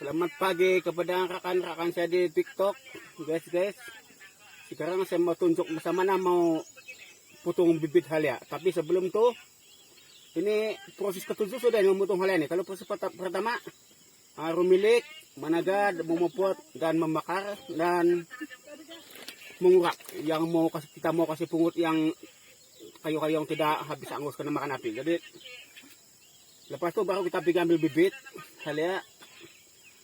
Selamat pagi kepada rekan-rekan saya di TikTok, guys. Sekarang saya mau tunjuk bersama mana mau potong bibit halia. Tapi sebelum itu, ini proses ketujuh sudah yang memotong halia ini. Kalau proses pertama, rumilik, managad, memuput dan membakar dan mengurak. Yang kita mau kasih pungut yang kayu-kayu yang tidak habis angus kena makan api. Jadi lepas itu baru kita pergi ambil bibit halia.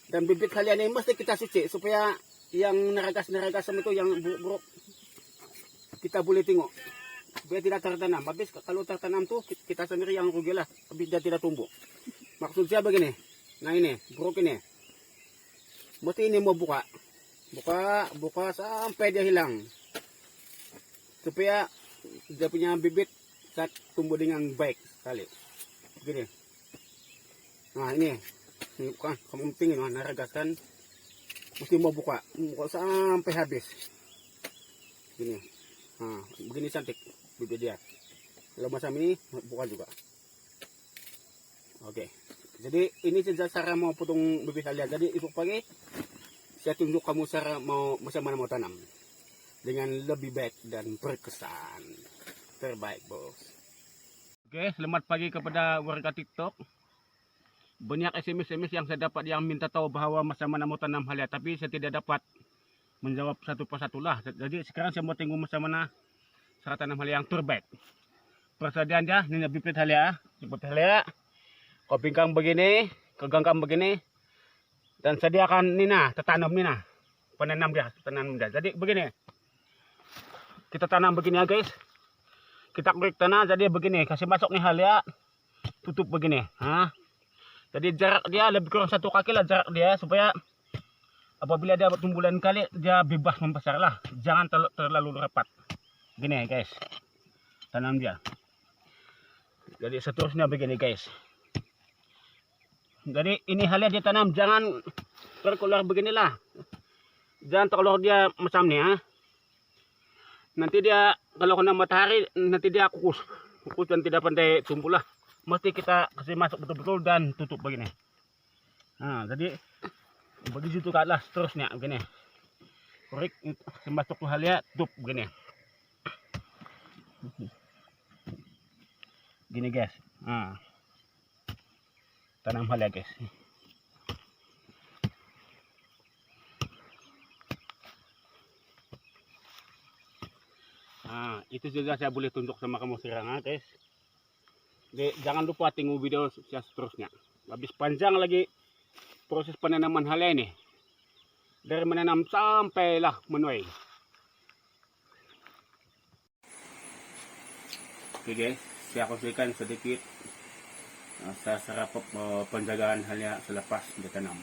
Dan bibit halia ini mesti kita suci supaya yang neragas itu yang buruk kita boleh tengok supaya tidak tertanam. Habis kalau tertanam tuh kita sendiri yang rugi lah, habis dia tidak tumbuh. Maksud saya begini, nah ini buruk ini mesti ini mau buka sampai dia hilang supaya dia punya bibit saat tumbuh dengan baik sekali begini. Nah ini bukan kamu penting naragaskan mesti mau buka sampai habis gini. Nah begini cantik bibit dia. Kalau macam ini buka juga. Oke, jadi ini saja cara mau potong bibit halia. Jadi esok pagi saya tunjuk kamu cara mau macam mana mau tanam dengan lebih baik dan berkesan terbaik, bos. Oke, selamat pagi kepada warga TikTok. Banyak SMS yang saya dapat yang minta tahu bahwa macam mana mau tanam halia, tapi saya tidak dapat menjawab satu persatu lah. Jadi sekarang saya mau tengok macam mana cara tanam halia yang terbaik. Persediaan dia, ini bibit halia, kau pinggang begini, kegenggam begini, dan sediakan nina, tertanam nina, penanam dia. Jadi begini, kita tanam begini ya guys. Kita kurik tanah, jadi begini, kasih masuk nih halia, tutup begini. Jadi jarak dia lebih kurang 1 kaki lah jarak dia, supaya apabila dia tumbuh lain kali dia bebas membesar lah. Jangan terlalu rapat. Gini guys, tanam dia. Jadi seterusnya begini guys. Jadi ini halia dia tanam, jangan terkeluar beginilah. Jangan terkeluar dia macam ni Nanti dia kalau kena matahari nanti dia kukus dan tidak pandai tumbuh lah. Mesti kita kasih masuk betul-betul dan tutup begini. Nah, jadi begitu ke atas terusnya begini. Korek kasih masuk ke halia, tutup begini. Gini guys. Tanam halia guys. Itu juga saya boleh tunjuk sama kamu sekarang guys. Jadi, jangan lupa tunggu video seterusnya. Habis panjang lagi proses penanaman halia ini. Dari menanam sampailah menuai. Oke guys, saya konsumsikan sedikit cara penjagaan halia selepas ditanam.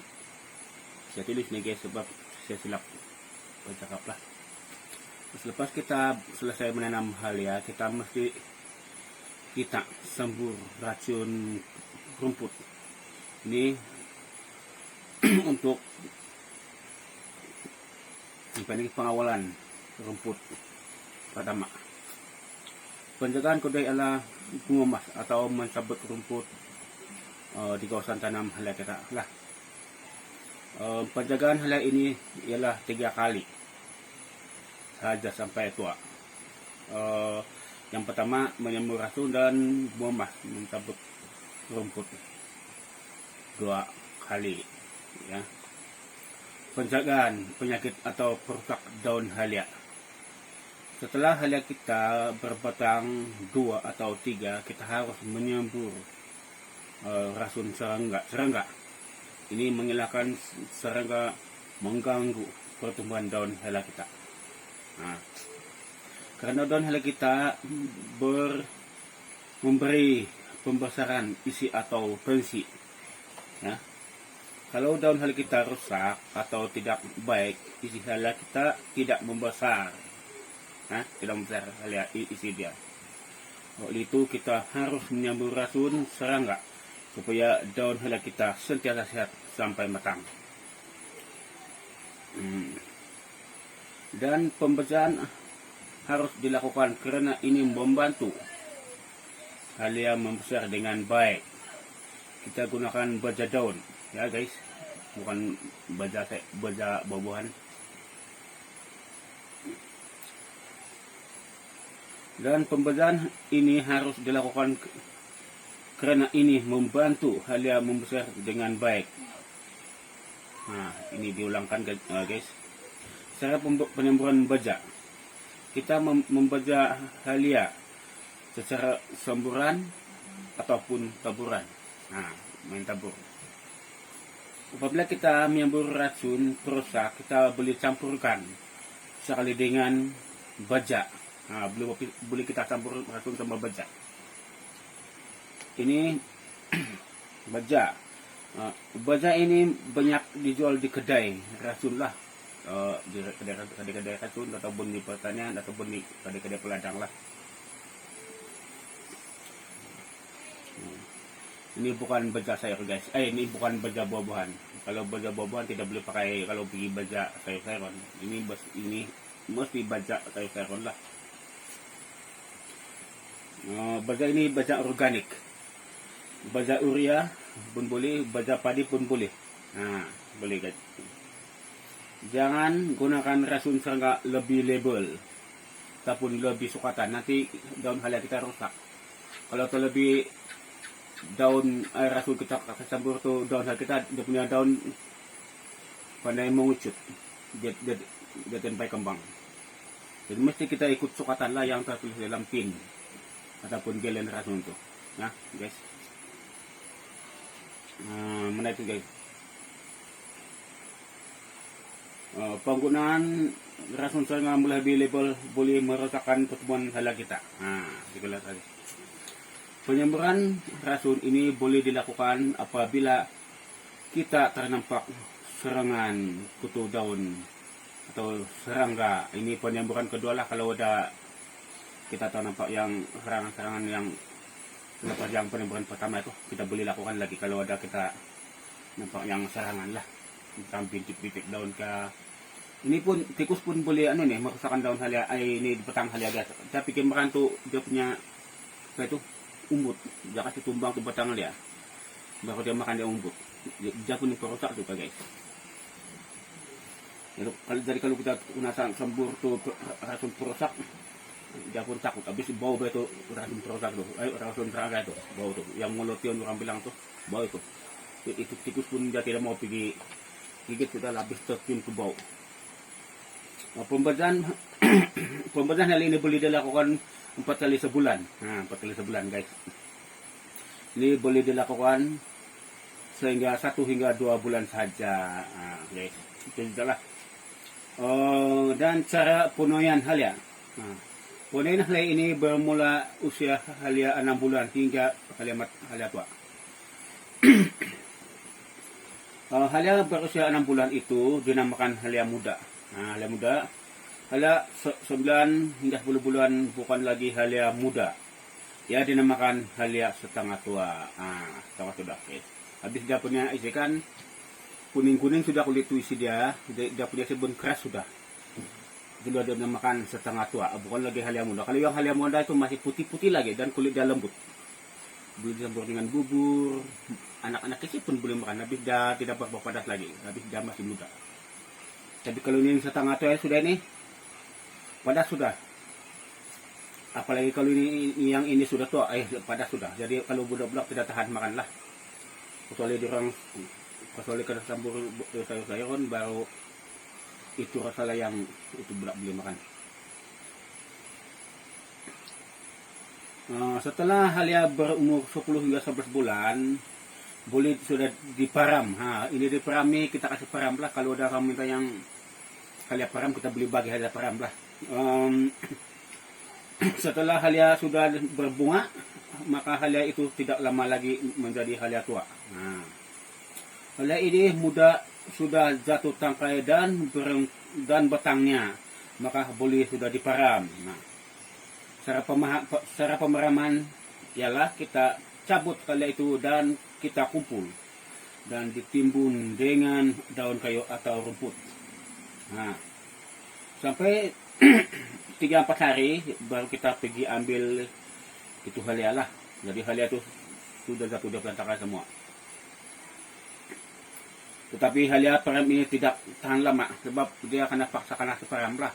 Saya tulis nih guys sebab saya silap bercakap lah. Selepas kita selesai menanam halia, kita mesti sembur racun rumput ini untuk pengawalan rumput pertama. Penjagaan kedua adalah mengemas atau mencabut rumput di kawasan tanam halia kita lah. Penjagaan halia ini ialah 3 kali saja sampai tua. Yang pertama menyembur racun dan mengemas, mencabut rumput 2 kali ya. Penjagaan penyakit atau perusak daun halia. Setelah halia kita berbatang 2 atau 3, kita harus menyembur racun serangga. Ini menghilangkan serangga mengganggu pertumbuhan daun halia kita. Karena daun halia kita memberi pembesaran isi atau pensi ya. Kalau daun halia kita rusak atau tidak baik, isi halia kita tidak membesar, tidak membesar halia isi dia. Oleh itu kita harus menyembur racun serangga supaya daun halia kita sentiasa sehat sampai matang. Dan pembesaan harus dilakukan karena ini membantu halia membesar dengan baik. Kita gunakan baja daun ya guys. bukan baja buah-buahan. Dan pembajahan ini harus dilakukan karena ini membantu halia membesar dengan baik. Nah, ini diulangkan guys. Cara penyembuhan baja, kita membaja halia secara semburan ataupun taburan. Nah, main tabur. Apabila kita menyembur racun perusak, kita boleh campurkan sekali dengan baja. Nah, boleh kita campur racun sama baja. Ini baja. Baja ini banyak dijual di kedai racun lah. Di kedai racun ataupun di pertanian ataupun di kedai peladang lah. Ini bukan baja sayur guys. Ini bukan baja buah-buahan. Kalau baja buah-buahan tidak boleh pakai kalau pergi baja sayur-sayuran. Ini mesti baja sayur-sayuran lah. Baja ini baja organik. Baja urea pun boleh, baja padi pun boleh. Nah, boleh guys. Jangan gunakan racun serangga lebih label ataupun lebih sukatan. Nanti daun halia kita rusak. Kalau terlebih daun air racun kita campur tuh daun halia kita, dia punya daun pandai mengucut. Dia tempai kembang. Jadi mesti kita ikut sukatan lah yang tertulis dalam pin ataupun gelen racun tuh. Nah, guys. Mana itu guys? Penggunaan racun serangga lebih label boleh merosakkan pertumbuhan halia kita. Kita lihat lagi. Penyemburan racun ini boleh dilakukan apabila kita ternampak serangan kutu daun atau serangga. Ini penyemburan kedua lah kalau ada kita ternampak yang serangan-serangan yang lepas yang penyembuhan pertama itu, kita boleh lakukan lagi kalau ada kita nampak yang serangan lah. Tentang bintik-bintik daun ke. Ini pun tikus pun boleh merusakkan daun halia. Ini petang halia guys. Tapi kemarin tuh dia punya apa itu umbut. Dia kasih tumbang ke batang halia. Baru dia makan dia umbut. Dia pun perusak juga guys. Jadi kalau kita gunakan sembur tuh racun perusak, dia pun takut. Habis bau itu racun perusak tuh. Racun serangga itu bau tuh. Yang mulotion orang bilang tuh bau itu. Itu tikus pun dia tidak mau pergi gigit, kita habis tercium ke bau. Pembajahan hal ini boleh dilakukan 4 kali sebulan. 4 kali sebulan guys. Ini boleh dilakukan sehingga 1 hingga 2 bulan saja. Guys, itu adalah. Dan cara penuaian halia. Penuaian halia ini bermula usia halia 6 bulan hingga halia tua. Halia berusia 6 bulan itu dinamakan halia muda. Halia muda, halia 9 hingga 10 bulan bukan lagi halia muda. Ya dinamakan halia setengah tua. Setengah tua guys. Habis dia punya isikan kuning-kuning sudah kulit itu isi dia punya sebun keras sudah. Jadi dia dinamakan setengah tua, bukan lagi halia muda. Kalau yang halia muda itu masih putih-putih lagi dan kulit dia lembut. Boleh dicampur dengan bubur, anak-anak kecil pun boleh makan. Habis dia tidak berpadas lagi, habis dia masih muda. Tapi kalau ini setengah tua sudah ini padas sudah. Apalagi kalau ini yang ini sudah tua, padas sudah. Jadi kalau budak-budak tidak tahan makan lah. Kecuali kita campur sayur-sayuran baru itu rasa yang itu budak boleh makan. Setelah halia berumur 10 hingga 11 bulan boleh sudah diparam. Ini diparami, kita kasih param lah. Kalau ada orang minta yang halia param, kita beli bagi halia param lah. Setelah halia sudah berbunga, maka halia itu tidak lama lagi menjadi halia tua. Halia ini muda sudah jatuh tangkai dan batangnya, maka boleh sudah diparam. Cara pemeraman ialah kita cabut halia itu dan kita kumpul dan ditimbun dengan daun kayu atau rumput. Sampai 3-4 hari baru kita pergi ambil itu halia lah. Jadi halia itu sudah jatuh di belantara semua. Tetapi halia param ini tidak tahan lama sebab dia akan paksakan nasi param lah.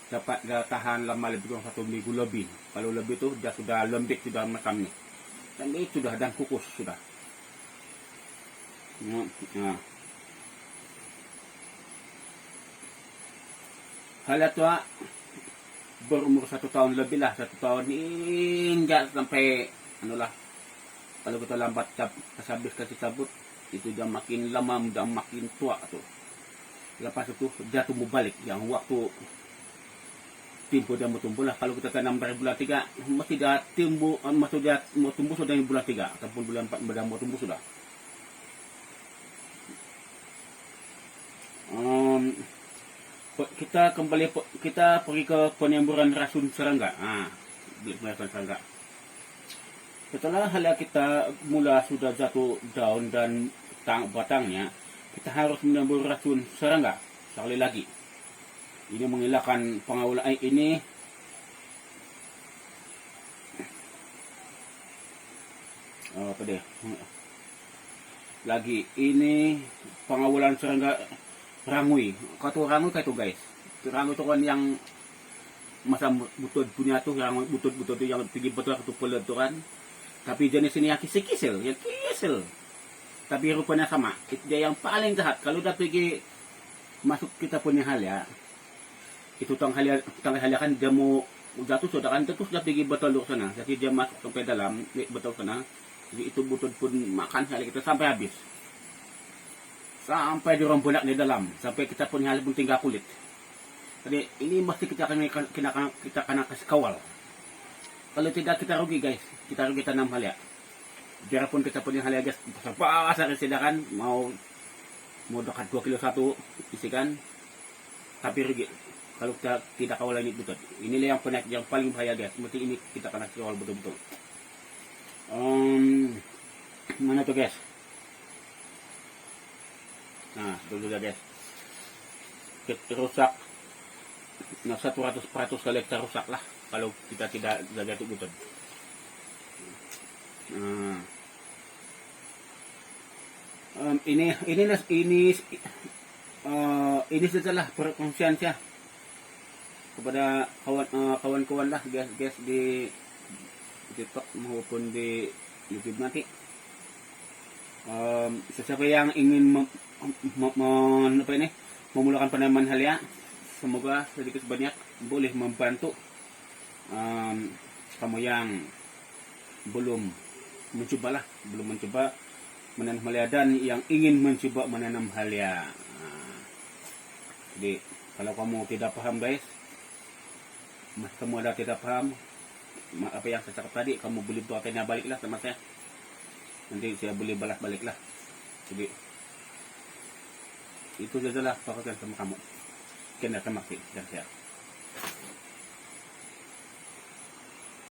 Dapat dia tahan lama lebih kurang 1 minggu lebih. Kalau lebih itu dia sudah lembek, sudah macam ni. Dan ini sudah dan kukus sudah. Nah. Halia tua berumur 1 tahun lebih lah, 1 tahun ini enggak sampai anulah. Kalau kita lambat habis kasih cabut, itu dia makin lama, dia makin tua tuh. Lepas itu dia tumbuh balik, yang waktu timbuh dia mau tumbuh lah. Kalau kita tanam dari bulan 3, mesti dia tumbuh, maksud dia mau tumbuh sudah di bulan 3 ataupun bulan 4 dia mau tumbuh sudah. Kita pergi ke penyemburan racun serangga. Serangga. Setelah halia kita mula sudah jatuh daun dan batangnya, kita harus menyembur racun serangga sekali lagi. Ini menghilangkan pengawulan ini. Apa deh? Lagi ini pengawulan serangga rangui. Kata rangui kayak itu guys. Rangui itu kan yang masa butut punya tuh, yang butut-butut itu yang tinggi betul itu pelet tuh kan. Tapi jenis ini yang kisel, yang kisel. Tapi rupanya sama. Dia yang paling jahat. Kalau udah pergi masuk kita punya hal ya, itu tang halia kan dia mau jatuh sudah kan, terus dia pergi betul di sana. Jadi dia masuk sampai dalam betul sana. Jadi itu butut pun makan halia kita sampai habis. Sampai dirombolak di dalam, sampai kita punya halia pun tinggal kulit. Jadi ini mesti kita kena kasih kawal. Kalau tidak kita rugi guys, kita rugi tanam halia. Biarpun kita punya halia guys, pasar kan mau dekat 2 kilo 1 isikan, tapi rugi. Kalau kita tidak kawal ini betul. Inilah yang penyakit yang paling bahaya guys. Mesti ini kita kena kawal betul-betul. Mana tuh guys? Nah, dulu guys. Kita rusak. Nah, 100% kali kita rusak lah kalau kita tidak jaga itu betul. Nah. Ini setelah berkonsensia kepada kawan-kawan lah guys di TikTok maupun di YouTube nanti. Siapa yang ingin memulakan penanaman halia, semoga sedikit banyak boleh membantu kamu yang belum mencoba menanam halia dan yang ingin mencoba menanam halia. Jadi kalau kamu tidak paham guys, kamu ada tidak paham apa yang saya cakap tadi, kamu boleh tanya balik lah sama saya, nanti saya boleh balas balik lah. Jadi itu sajalah pakai sama kamu. Sekian, terima kasih dan share.